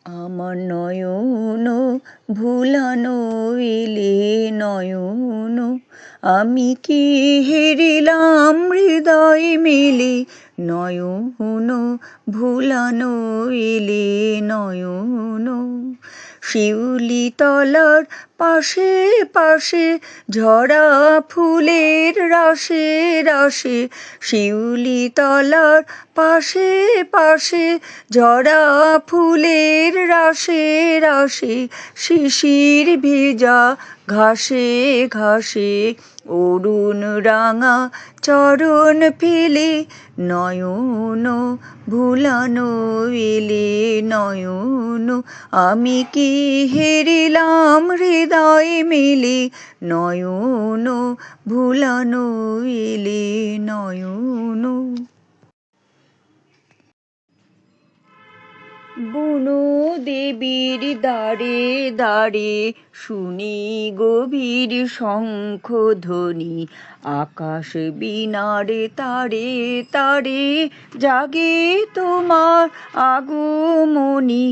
আমার নয়ন ভুলানো এলে নয়ন, আমি কি হেরিলাম হৃদয় মেলে নয়ন ভুলানো এলে নয়ন। শিউলি তলার পাশে পাশে ঝরা ফুলের রাশে রাশে, শিউলি তলার পাশে পাশে ঝরা ফুলের রাশে রাশে, শিশির ভেজা ঘাসে ঘাসে অরুণ রাঙা চরণ ফেলে নয়ন ভুলানো এলে নয়ন, আমি কি হেরিলাম হৃদয় মেলে নয়ন ভুলানো এলে নয়ন। বুনো দেবীর দ্বারে দ্বারে শুনি গভীর শঙ্খধ্বনি, আকাশ বীণারে তারে তারে জাগে তোমার আগমনী।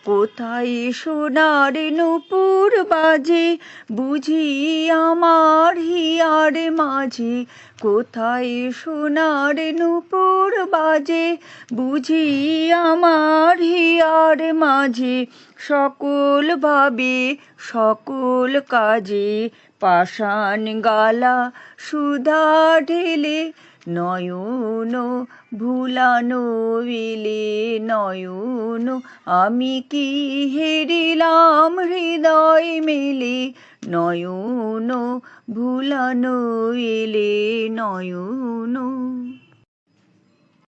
কোথায় সোনার নূপুর বাজে বুঝি আমার হিয়ার মাঝে, কোথায় সোনার নূপুর বাজে বুঝি আমার হিয়ার মাঝে। সকল ভাবে সকল কাজে পাষাণ গালা সুধা ঢেলে নয়ন ভুলানো এলে নয়ন, আমি কি হেরিলাম হৃদয় মেলে নয়ন ভুলানো এলে নয়ন।